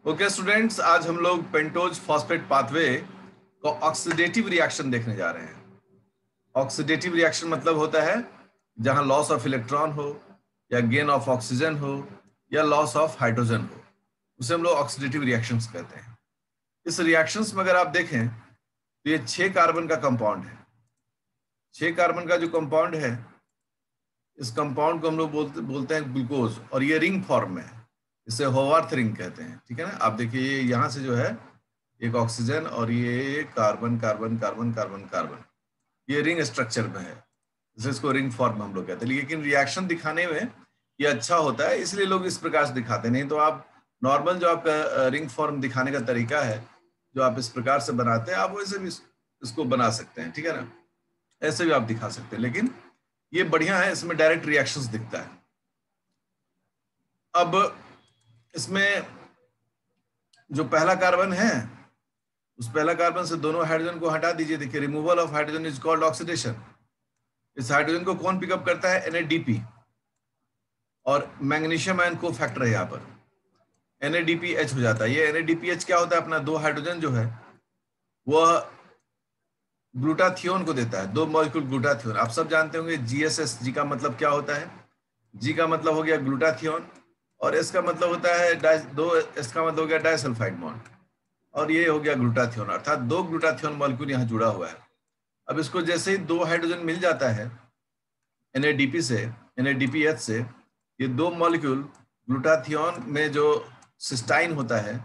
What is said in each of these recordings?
Okay students, आज हम लोग पेंटोज फॉस्फेट पाथवे को ऑक्सीडेटिव रिएक्शन देखने जा रहे हैं। ऑक्सीडेटिव रिएक्शन मतलब होता है जहां लॉस ऑफ इलेक्ट्रॉन हो या गेन ऑफ ऑक्सीजन हो या लॉस ऑफ हाइड्रोजन हो, उसे हम लोग ऑक्सीडेटिव रिएक्शंस कहते हैं। इस रिएक्शंस में अगर आप देखें तो ये 6 कार्बन का कंपाउंड है। 6 कार्बन का जो कंपाउंड है, इस कंपाउंड को हम लोग बोलते हैं ग्लूकोज, और ये रिंग फॉर्म में है। इसे होवार्थ रिंग कहते हैं। ठीक है ना। आप देखिए ये यहाँ से जो है एक ऑक्सीजन और ये carbon carbon carbon carbon carbon, ये रिंग स्ट्रक्चर में है, इसको रिंग फॉर्म हम लोग कहते हैं। लेकिन रिएक्शन दिखाने में ये अच्छा होता है, इसलिए लोग इस प्रकार से दिखाते नहीं। तो आप नॉर्मल जो आपका रिंग फॉर्म दिखाने का तरीका है, जो आप इस प्रकार से बनाते हैं, आप वैसे भी इसको बना सकते हैं। ठीक है ना, ऐसे भी आप दिखा सकते हैं, लेकिन ये बढ़िया है, इसमें डायरेक्ट रिएक्शंस दिखता है। अब इसमें जो पहला कार्बन है, उस पहला कार्बन से दोनों हाइड्रोजन को हटा दीजिए। देखिए, removal of hydrogen is called oxidation. इस हाइड्रोजन को कौन पिकअप करता है? NADP, और मैग्नीशियम आयन को फैक्टर है यहाँ पर, NADPH हो जाता है। ये NADPH क्या होता है? अपना 2 हाइड्रोजन जो है वह ग्लूटाथियोन को देता है, 2 मॉलिक्यूल ग्लूटाथियोन। आप सब जानते होंगे GSS, जी का मतलब क्या होता है? जी का मतलब हो गया ग्लूटाथियोन, और एस का मतलब होता है एस का मतलब हो गया डाइसल्फाइड बॉन्ड, और ये हो गया ग्लूटाथियोन, अर्थात 2 ग्लूटाथियोन मॉलिक्यूल यहाँ जुड़ा हुआ है। अब इसको जैसे ही 2 हाइड्रोजन मिल जाता है NADP से, NADPH से, ये 2 मॉलिक्यूल ग्लूटाथियोन में जो सिस्टाइन होता है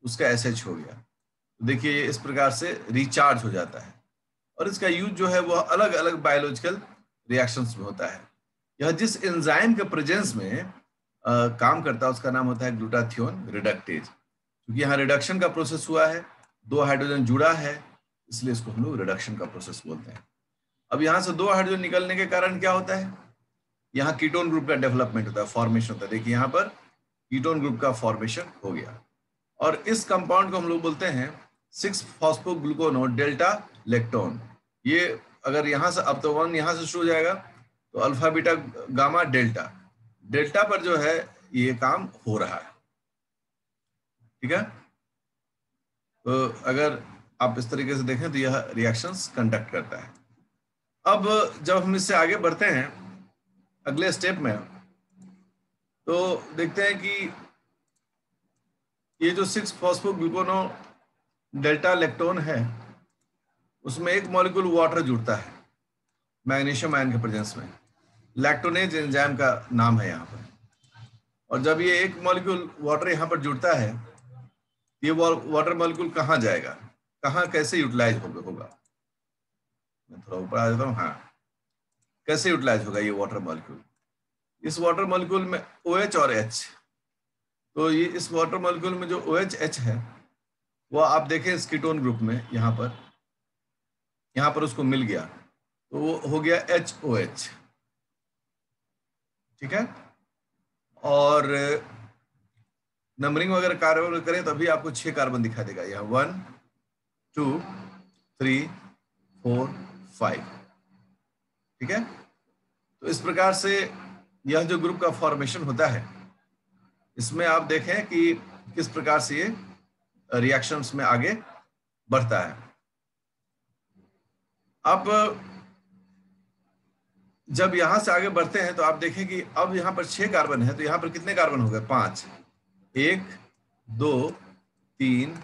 उसका SH हो गया। तो देखिए इस प्रकार से रिचार्ज हो जाता है, और इसका यूज जो है वह अलग अलग बायोलॉजिकल रिएक्शंस में होता है। यह जिस एंजाइम के प्रेजेंस में काम करता है उसका नाम होता है ग्लूटाथियोन रिडक्टेज। क्योंकि यहाँ रिडक्शन का प्रोसेस हुआ है, 2 हाइड्रोजन जुड़ा है, इसलिए इसको हम लोग रिडक्शन का प्रोसेस बोलते हैं। अब यहाँ से 2 हाइड्रोजन निकलने के कारण क्या होता है? यहाँ कीटोन ग्रुप का डेवलपमेंट होता है, फॉर्मेशन होता है। देखिए यहाँ पर कीटोन ग्रुप का फॉर्मेशन हो गया, और इस कंपाउंड को हम लोग बोलते हैं 6-फॉस्फोग्लूकोनोन डेल्टा लेक्टोन। ये अगर यहाँ से, अब तो 1 यहाँ से शुरू हो जाएगा, तो alpha beta gamma delta, delta पर जो है ये काम हो रहा है। ठीक है, तो अगर आप इस तरीके से देखें तो यह रिएक्शंस कंडक्ट करता है। अब जब हम इससे आगे बढ़ते हैं अगले स्टेप में, तो देखते हैं कि ये जो 6-फॉस्फोग्लूकोनोन डेल्टा लेक्टोन है, उसमें एक मॉलिक्यूल वाटर जुड़ता है मैग्नीशियम आयन के प्रेजेंस में। लैक्टोनेज एंजाइम का नाम है यहाँ पर। और जब ये एक मॉलिक्यूल वाटर यहाँ पर जुड़ता है, ये वाटर मॉलिक्यूल कहाँ जाएगा, कहाँ कैसे यूटिलाइज होगा? मैं थोड़ा ऊपर आ जाता हूँ। हाँ, कैसे यूटिलाइज होगा ये वाटर मॉलिक्यूल? इस वाटर मॉलिक्यूल में OH और H, तो ये इस वाटर मॉलिक्यूल में जो OH H है वो आप देखें इस कीटोन ग्रुप में, यहाँ पर उसको मिल गया, तो वो हो गया HOH। ठीक है, और नंबरिंग वगैरह कार्बन करें तो अभी आपको 6 कार्बन दिखा देगा। यह 1 2 3 4 5। ठीक है, तो इस प्रकार से यह जो ग्रुप का फॉर्मेशन होता है, इसमें आप देखें कि किस प्रकार से ये रिएक्शंस में आगे बढ़ता है। अब जब यहां से आगे बढ़ते हैं तो आप देखें कि अब यहां पर 6 कार्बन है, तो यहां पर कितने कार्बन हो गए? 5। 1 2 3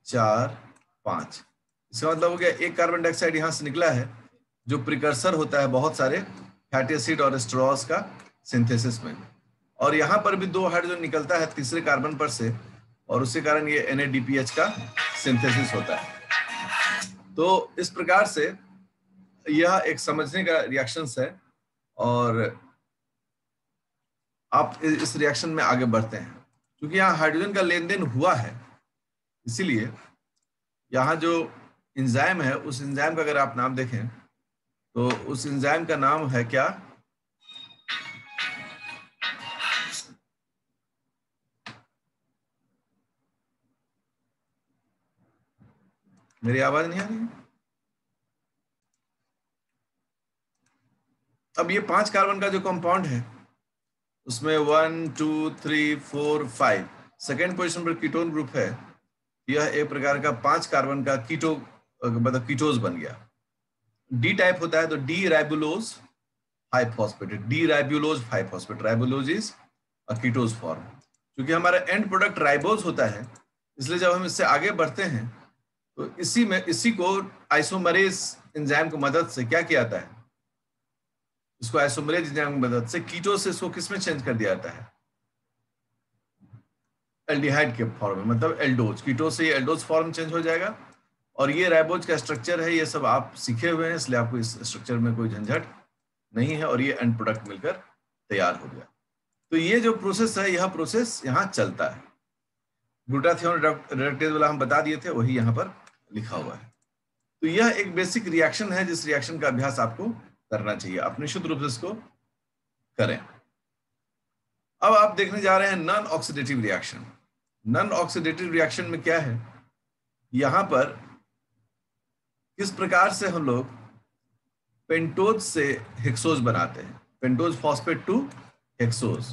4 5। इसका मतलब हो गया एक कार्बन डाइऑक्साइड यहां से निकला है, जो प्रिकर्सर होता है बहुत सारे फैटी एसिड और एस्टरोस का सिंथेसिस में। और यहां पर भी 2 हाइड्रोजन निकलता है तीसरे कार्बन पर से, और उसी कारण ये NADPH का सिंथेसिस होता है। तो इस प्रकार से यह एक समझने का रिएक्शंस है, और आप इस रिएक्शन में आगे बढ़ते हैं। क्योंकि यहाँ हाइड्रोजन का लेन देन हुआ है, इसीलिए यहाँ जो एंजाइम है, उस एंजाइम का अगर आप नाम देखें तो उस एंजाइम का नाम है क्या? मेरी आवाज नहीं आ रही? अब ये 5 कार्बन का जो कंपाउंड है, उसमें 1 2 3 4 5, सेकेंड पोजीशन पर कीटोन ग्रुप है, यह एक प्रकार का 5 कार्बन का कीटो मतलब कीटोज बन गया। डी टाइप होता है तो D राइबोलोज 5 phosphate, D राइबोलोज 5 phosphate, राइबोलोज is a कीटोज form. क्योंकि हमारा एंड प्रोडक्ट राइबोज होता है, इसलिए जब हम इससे आगे बढ़ते हैं तो इसी को आइसोमरेज एंजाइम की मदद से क्या किया जाता है, इसको आइसोमरेज एंजाइम की मदद से कीटो से इसको किसमें चेंज कर दिया जाता है, एल्डिहाइड के फॉर्म में, मतलब एल्डोज। कीटो से ये एल्डोज फॉर्म चेंज हो जाएगा। और ये राइबोज का स्ट्रक्चर है, ये सब आप सीखे हुए हैं, इसलिए आपको इस स्ट्रक्चर में कोई झंझट नहीं है, और ये एंड प्रोडक्ट मिलकर तैयार हो गया। तो ये जो प्रोसेस है, यह प्रोसेस यहाँ चलता है। ग्लूटाथियोन रिडक्टेज वाला हम बता दिए थे, वही यहाँ पर लिखा हुआ है। तो यह एक बेसिक रिएक्शन है, जिस रिएक्शन का अभ्यास आपको करना चाहिए, आप निश्चित रूप से इसको करें। अब आप देखने जा रहे हैं non oxidative reaction. Non oxidative reaction में क्या है, यहां पर किस प्रकार से हम लोग पेंटोज से हेक्सोज बनाते हैं, पेंटोज फॉस्फेट टू हेक्सोज,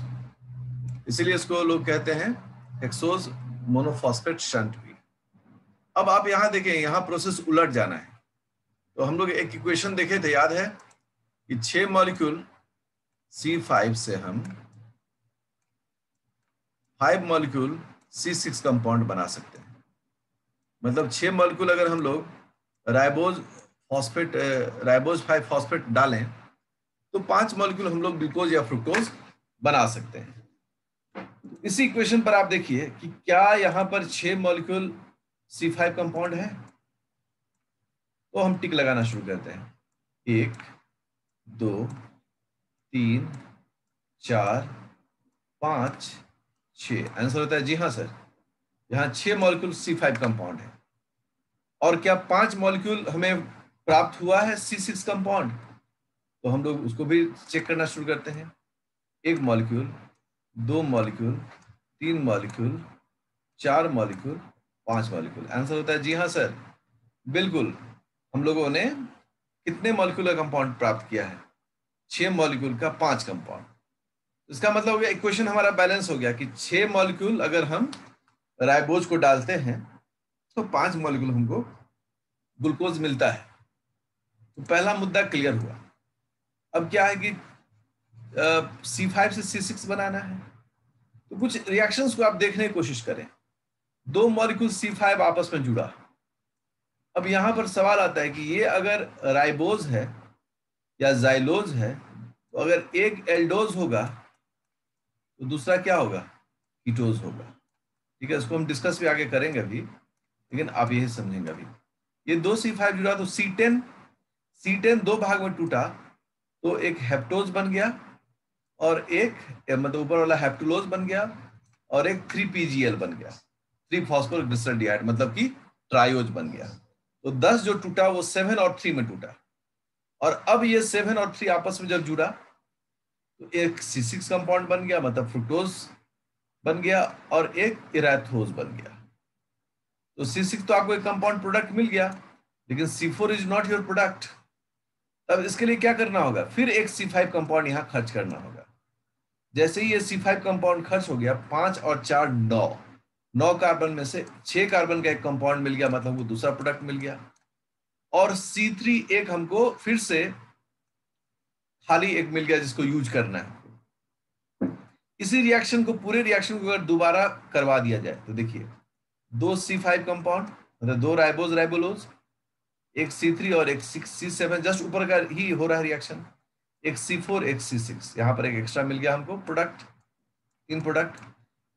इसीलिए इसको लोग कहते हैं हेक्सोज मोनोफॉस्फेट शंट भी। अब आप यहां देखें, यहां प्रोसेस उलट जाना है। तो हम लोग एक इक्वेशन देखे थे, याद है कि 6 मॉलिक्यूल C5 से हम 5 मॉलिक्यूल C6 कंपाउंड बना सकते हैं। मतलब 6 मॉलिक्यूल अगर हम लोग राइबोज 5 फॉस्फेट डालें तो 5 मॉलिक्यूल हम लोग ग्लूकोज या फ्रुक्टोज बना सकते हैं। इसी इक्वेशन पर आप देखिए कि क्या यहां पर 6 मॉलिक्यूल C5 कंपाउंड है। तो हम टिक लगाना शुरू करते हैं, 1 2 3 4 5 6। आंसर होता है जी हाँ सर, यहाँ 6 मॉलिक्यूल C5 कंपाउंड है। और क्या 5 मॉलिक्यूल हमें प्राप्त हुआ है C6 कंपाउंड? तो हम लोग उसको भी चेक करना शुरू करते हैं, 1 molecule, 2 molecule, 3 molecule, 4 molecule, 5 molecule. Answer होता है जी हाँ सर, बिल्कुल। हम लोगों ने कितने मॉलिक्यूल का कंपाउंड प्राप्त किया है? 6 मॉलिक्यूल का 5 कंपाउंड। इसका मतलब हो गया इक्वेशन हमारा बैलेंस हो गया कि 6 मॉलिक्यूल अगर हम राइबोज को डालते हैं तो 5 मॉलिक्यूल हमको ग्लूकोज मिलता है। तो पहला मुद्दा क्लियर हुआ। अब क्या है कि C5 से C6 बनाना है, तो कुछ रिएक्शंस को आप देखने की कोशिश करें। 2 मॉलिक्यूल C5 आपस में जुड़ा। अब यहां पर सवाल आता है कि ये अगर राइबोज है या जाइलोज है, तो अगर एक एल्डोज होगा तो दूसरा क्या होगा? कीटोज होगा। ठीक है, इसको हम डिस्कस भी आगे करेंगे अभी, लेकिन आप यही समझेंगे अभी। ये 2 C5 जुड़ा तो C10 दो भाग में टूटा, तो एक हेप्टोज बन गया और एक मतलब ऊपर वाला हेप्टुलोज बन गया, और एक 3PGL बन गया, 3 फॉस्फोग्लिसरॉल्डिहाइड, मतलब कि ट्रायोज बन गया। तो 10 जो टूटा वो 7 और 3 में टूटा। और अब ये 7 और 3 आपस में जब जुड़ा तो एक C6 कंपाउंड बन गया, मतलब फ्रुक्टोज बन गया, और एक इराथोज बन गया। तो C6 तो आपको एक कंपाउंड प्रोडक्ट मिल गया, लेकिन C4 is not your product. अब इसके लिए क्या करना होगा? फिर एक C5 कंपाउंड यहां खर्च करना होगा। जैसे ही ये C5 कंपाउंड खर्च हो गया, 5 और 4 9 कार्बन में से 6 कार्बन का एक कंपाउंड मिल गया, मतलब वो दूसरा प्रोडक्ट मिल गया। और C3 एक हमको फिर से खाली एक मिल गया जिसको यूज करना है। इसी रिएक्शन को, पूरे रिएक्शन को अगर दोबारा करवा दिया जाए तो देखिए, 2 C5 कंपाउंड, मतलब 2 राइबोलोज, एक C3 और एक C7, जस्ट ऊपर का ही हो रहा है रिएक्शन। एक C4 एक C6, यहां पर एक एक्स्ट्रा मिल गया हमको प्रोडक्ट, 3 प्रोडक्ट।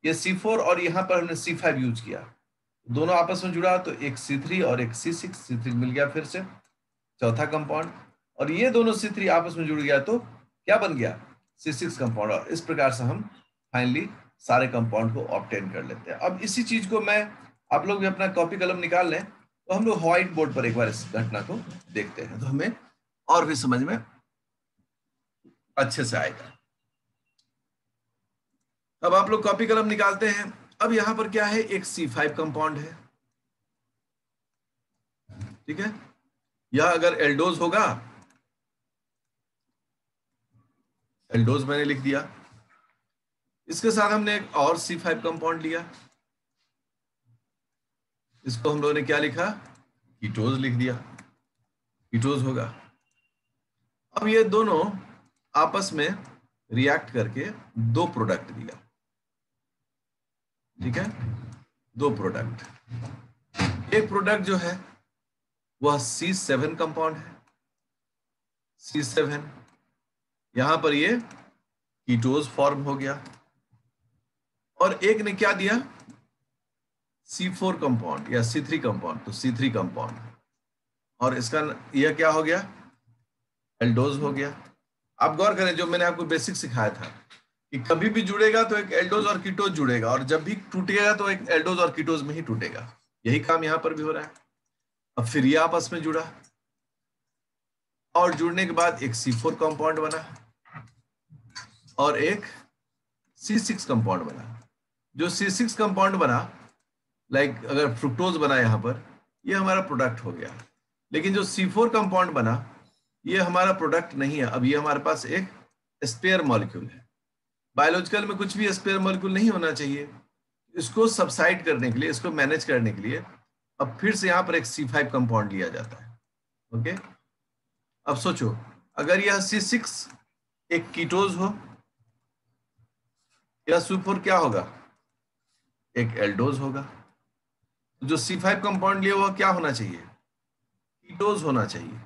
ये C4 और यहां पर हमने C5 यूज किया, दोनों आपस में जुड़ा तो एक C3 और एक C6, C3 मिल गया फिर से चौथा कंपाउंड। और ये दोनों C3 आपस में जुड़ गया तो क्या बन गया? C6 compound. और इस प्रकार से हम फाइनली सारे कंपाउंड को ऑब्टेन कर लेते हैं। अब इसी चीज को मैं, आप लोग भी अपना कॉपी कलम निकाल लें, तो हम लोग व्हाइट बोर्ड पर एक बार इस घटना को देखते हैं, तो हमें और भी समझ में अच्छे से आएगा। अब आप लोग कॉपी कलम निकालते हैं। अब यहां पर क्या है? एक C5 कंपाउंड है, ठीक है। यह अगर एल्डोज होगा, एल्डोज मैंने लिख दिया, इसके साथ हमने एक और C5 कंपाउंड लिया, इसको हम लोगों ने क्या लिखा, कीटोज लिख दिया, कीटोज होगा। अब ये दोनों आपस में रिएक्ट करके दो प्रोडक्ट दिया, ठीक है, दो प्रोडक्ट। एक प्रोडक्ट जो है वह C7 कंपाउंड है, C7, यहां पर ये कीटोज फॉर्म हो गया। और एक ने क्या दिया, C4 कंपाउंड या C3 कंपाउंड, तो C3 कंपाउंड, और इसका यह क्या हो गया, एल्डोज हो गया। आप गौर करें, जो मैंने आपको बेसिक सिखाया था कि कभी भी जुड़ेगा तो एक एल्डोज और कीटोज जुड़ेगा, और जब भी टूटेगा तो एक एल्डोज और कीटोज में ही टूटेगा। यही काम यहां पर भी हो रहा है। अब फिर ये आपस में जुड़ा, और जुड़ने के बाद एक C4 कंपाउंड बना और एक C6 कंपाउंड बना। जो C6 कंपाउंड बना, लाइक अगर फ्रुक्टोज बना यहां पर, ये हमारा प्रोडक्ट हो गया। लेकिन जो C4 कंपाउंड बना, ये हमारा प्रोडक्ट नहीं है, अब ये हमारे पास एक स्पेयर मॉलिक्यूल है। बायोलॉजिकल में कुछ भी स्पेयर मॉलिक्यूल नहीं होना चाहिए। इसको सबसाइड करने के लिए, इसको मैनेज करने के लिए अब फिर से यहां पर एक C5 कंपाउंड लिया जाता है। ओके, अब सोचो, अगर यह C6 एक कीटोज हो, यह C4 क्या होगा, एक एल्डोज होगा। जो C5 कंपाउंड लिया हुआ क्या होना चाहिए, कीटोज होना चाहिए।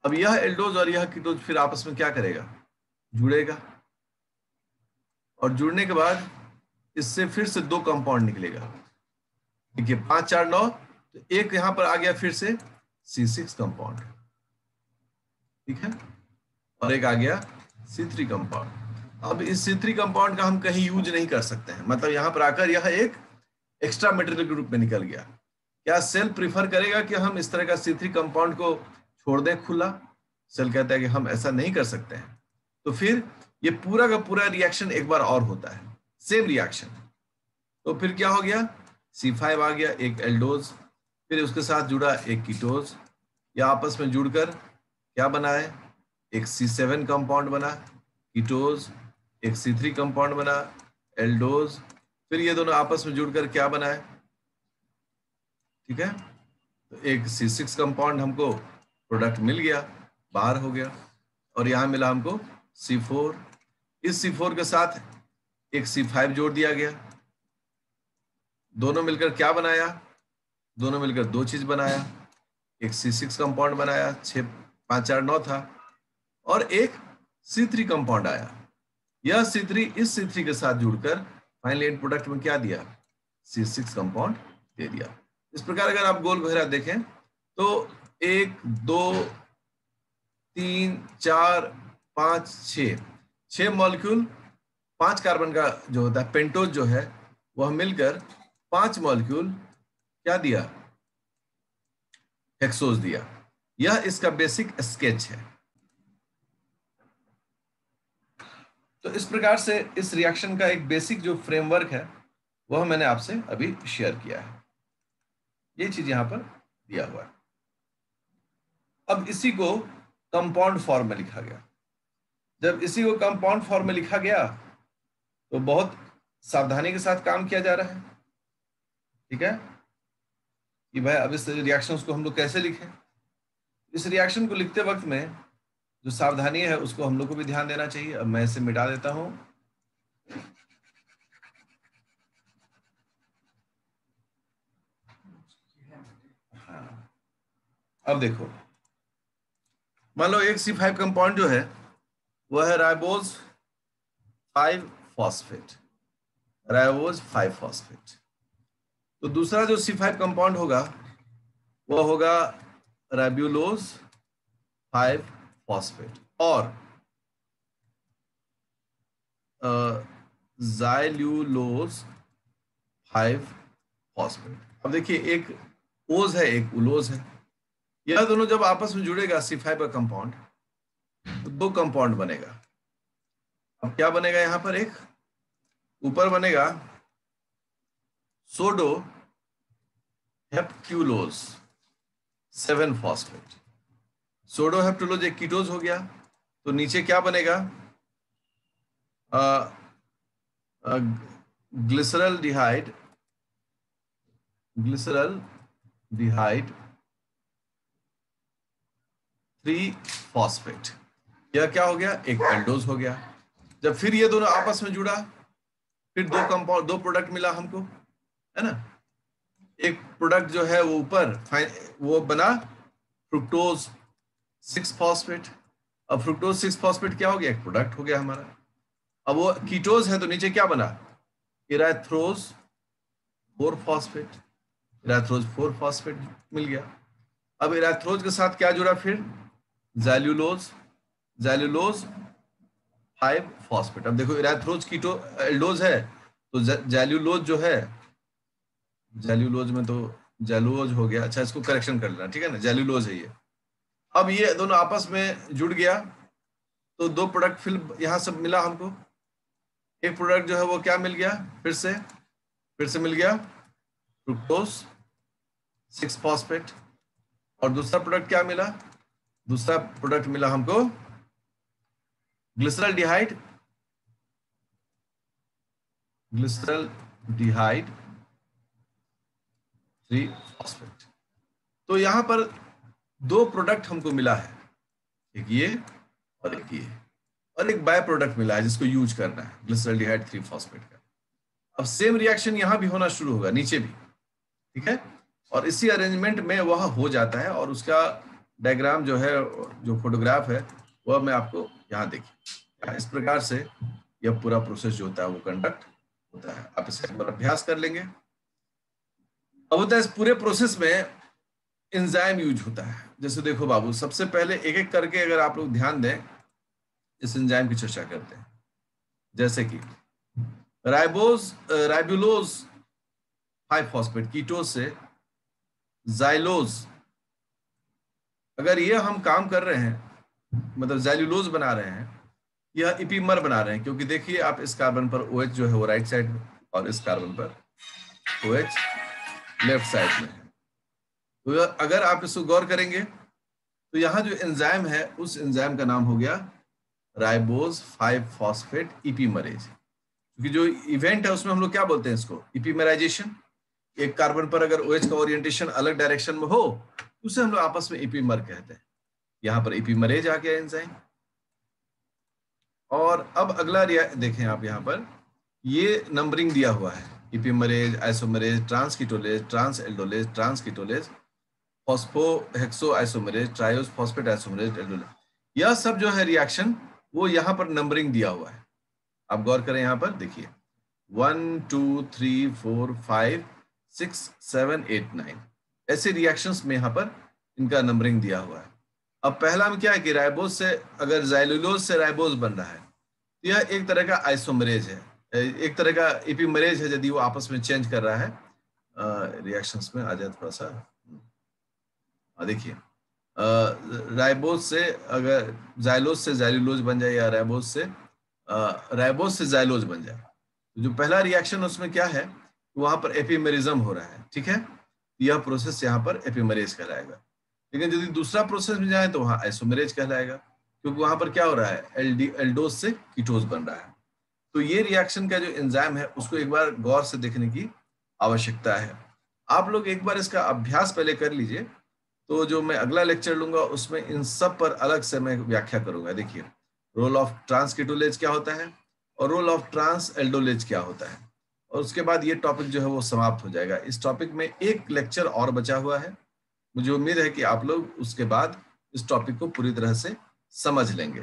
अब यह एल्डोज और यह कीटोज फिर आपस में क्या करेगा, जुड़ेगा, और जुड़ने के बाद इससे फिर से दो कंपाउंड निकलेगा। देखिए 5 4 9, तो एक यहां पर आ गया फिर से C6 कंपाउंड, ठीक है, और एक आ गया C3 कंपाउंड। अब इस C3 कंपाउंड का हम कहीं यूज नहीं कर सकते हैं, मतलब यहां पर आकर यह एक एक्स्ट्रा मटेरियल के रूप में निकल गया। क्या सेल प्रिफर करेगा कि हम इस तरह का C3 कंपाउंड को छोड़ दें खुला? सेल कहता है कि हम ऐसा नहीं कर सकते हैं। तो फिर ये पूरा का पूरा रिएक्शन एक बार और होता है, सेम रिएक्शन। तो फिर क्या हो गया, C5 आ गया, एक एल्डोज, फिर उसके साथ जुड़ा एक कीटोज, या आपस में जुड़कर क्या बना है, एक C7 कंपाउंड बना, कीटोज, एक C3 कंपाउंड बना, एल्डोज, फिर ये दोनों आपस में जुड़कर क्या बना है, ठीक है, तो एक C6 कंपाउंड हमको प्रोडक्ट मिल गया, बाहर हो गया, और यहां मिला हमको C4। इस C4 के साथ एक C5 जोड़ दिया गया, दोनों मिलकर क्या बनाया, दोनों मिलकर दो चीज बनाया, एक C6 कंपाउंड बनाया, 6 5 4 9 था, और एक C3 कंपाउंड आया। यह C3 इस C3 के साथ जुड़कर फाइनली एंड प्रोडक्ट में क्या दिया, C6 कंपाउंड दे दिया। इस प्रकार अगर आप गोल घेरा देखें तो 1 2 3 4 5 6 मॉलिक्यूल, 5 कार्बन का जो होता है पेंटोज जो है, वह मिलकर 5 मॉलिक्यूल क्या दिया, हेक्सोज दिया। यह इसका बेसिक स्केच है। तो इस प्रकार से इस रिएक्शन का एक बेसिक जो फ्रेमवर्क है वह मैंने आपसे अभी शेयर किया है। ये चीज यहां पर दिया हुआ है। अब इसी को कंपाउंड फॉर्म में लिखा गया। जब इसी को कंपाउंड फॉर्म में लिखा गया तो बहुत सावधानी के साथ काम किया जा रहा है, ठीक है, कि भाई अब इस रिएक्शंस को हम लोग कैसे लिखें। इस रिएक्शन को लिखते वक्त में जो सावधानी है उसको हम लोग को भी ध्यान देना चाहिए। अब मैं इसे मिटा देता हूं। हाँ, अब देखो, मान लो एक C5 कंपाउंड जो है वह है राइबोज 5 फॉस्फेट, राइबोज 5 फॉस्फेट। तो दूसरा जो C5 कंपाउंड होगा वह होगा राइब्यूलोज 5 फॉस्फेट और ज़ाइल्यूलोज 5 फॉस्फेट। अब देखिए, एक ओज है, एक उलोज है। यह दोनों जब आपस में जुड़ेगा C5 का कंपाउंड, तो दो कंपाउंड बनेगा। अब क्या बनेगा, यहां पर एक ऊपर बनेगा सोडो हेप्ट्यूलोज 7 फॉस्फेट। सोडो हेप्ट्यूलोज एक कीटोज हो गया, तो नीचे क्या बनेगा, ग्लिसरल डिहाइड 3-फॉस्फेट। यह क्या हो गया, एक एल्डोज हो गया। जब फिर ये दोनों आपस में जुड़ा, फिर दो प्रोडक्ट मिला हमको, है ना। एक प्रोडक्ट जो है वो ऊपर वो बना फ्रुक्टोज 6-फॉस्फेट। अब फ्रुक्टोज 6-फॉस्फेट क्या हो गया, एक प्रोडक्ट हो गया हमारा। अब वो कीटोज है तो नीचे क्या बना, इराथ्रोज 4-फॉस्फेट। इराथ्रोज 4-फॉस्फेट मिल गया। अब इराथ्रोज के साथ क्या जुड़ा, फिर ज़ैल्यूलोज 5-फॉस्फेट। अब देखो इराथ्रोज कीटो एल्डोज है, तो ज़ैल्यूलोज जो है, ज़ैल्यूलोज में तो ज़ैलुलोज हो गया, अच्छा इसको करेक्शन कर लेना, ठीक है ना, ज़ैल्यूलोज है ये। अब ये दोनों आपस में जुड़ गया तो दो प्रोडक्ट फिर यहां से मिला हमको। एक प्रोडक्ट जो है वो क्या मिल गया, फिर से मिल गया फ्रुक्टोज 6-फॉस्फेट। और दूसरा प्रोडक्ट क्या मिला, दूसरा प्रोडक्ट मिला हमको ग्लिसरल डिहाइड 3-फॉस्फेट। तो यहां पर दो प्रोडक्ट हमको मिला है, एक ये और एक ये, और एक बाय प्रोडक्ट मिला है जिसको यूज करना है, ग्लिसरल डिहाइड 3-फॉस्फेट का। अब सेम रिएक्शन यहां भी होना शुरू होगा, नीचे भी, ठीक है। और इसी अरेंजमेंट में वह हो जाता है, और उसका डायग्राम जो है, जो फोटोग्राफ है, वह मैं आपको यहाँ देखिए। इस प्रकार से यह पूरा प्रोसेस जो होता है वो कंडक्ट होता है। आप इसे एक बार अभ्यास कर लेंगे। अब होता है इस पूरे प्रोसेस में एंजाइम यूज होता है। जैसे देखो बाबू, सबसे पहले एक एक करके अगर आप लोग ध्यान दें, इस एंजाइम की चर्चा करते हैं। जैसे कि राइबुलोज 5-फॉस्फेट कीटोज से ज़ाइलोज, अगर ये हम काम कर रहे हैं, मतलब ज़ैल्यूलोज बना रहे हैं, यह इपीमर बना रहे हैं, क्योंकि देखिए आप इस कार्बन पर OH जो है वो राइट साइड में, और इस कार्बन पर OH लेफ्ट साइड में है। तो अगर आप इसको गौर करेंगे तो यहाँ जो एंजाइम है, उस एंजाइम का नाम हो गया राइबोज 5-फॉस्फेट इपीमरेज। क्योंकि जो इवेंट है उसमें हम लोग क्या बोलते हैं इसको, इपीमराइजेशन। एक कार्बन पर अगर OH का ओरिएंटेशन अलग डायरेक्शन में हो, उसे हम लोग आपस में इपीमर कहते हैं। यहाँ पर इपीमरेज आ गया एंजाइम। और अब अगला देखें आप, यहाँ पर ये नंबरिंग दिया हुआ है, epimerase, isomerase, transketolase, transaldolase, transketolase, phosphohexo isomerase, triose phosphate isomerase, aldolase. यह सब जो है रिएक्शन, वो यहाँ पर नंबरिंग दिया हुआ है। आप गौर करें, यहाँ पर देखिए 1 2 3 4 5 6 7 8 9 ऐसे रिएक्शंस में यहाँ पर इनका नंबरिंग दिया हुआ है। अब पहला में क्या है कि राइबोज से अगर ज़ैल्यूलोज से राइबोज बन रहा है, तो यह एक तरह का आइसोमरेज है, एक तरह का इपीमरेज है, यदि वो आपस में चेंज कर रहा है। रिएक्शंस में आ जाए थोड़ा सा, देखिए राइबोज से अगर ज़ाइलोज से ज़ैल्यूलोज बन जाए, या राइबोज से ज़ाइलोज बन जाए, तो जो पहला रिएक्शन उसमें क्या है, वहां पर एपिमेरिज्म हो रहा है, ठीक है। यह प्रोसेस यहाँ पर एपिमरेज कहलाएगा। लेकिन यदि दूसरा प्रोसेस में जाए तो वहां आइसोमरेज कहलाएगा, क्योंकि वहां पर क्या हो रहा है, एल्डोज से कीटोज बन रहा है। तो ये रिएक्शन का जो एंजाइम है उसको एक बार गौर से देखने की आवश्यकता है। आप लोग एक बार इसका अभ्यास पहले कर लीजिए, तो जो मैं अगला लेक्चर लूंगा उसमें इन सब पर अलग से मैं व्याख्या करूंगा। देखिए रोल ऑफ ट्रांसकीटोलेज क्या होता है, और रोल ऑफ ट्रांस एल्डोलेज क्या होता है, और उसके बाद ये टॉपिक जो है वो समाप्त हो जाएगा। इस टॉपिक में एक लेक्चर और बचा हुआ है। मुझे उम्मीद है कि आप लोग उसके बाद इस टॉपिक को पूरी तरह से समझ लेंगे।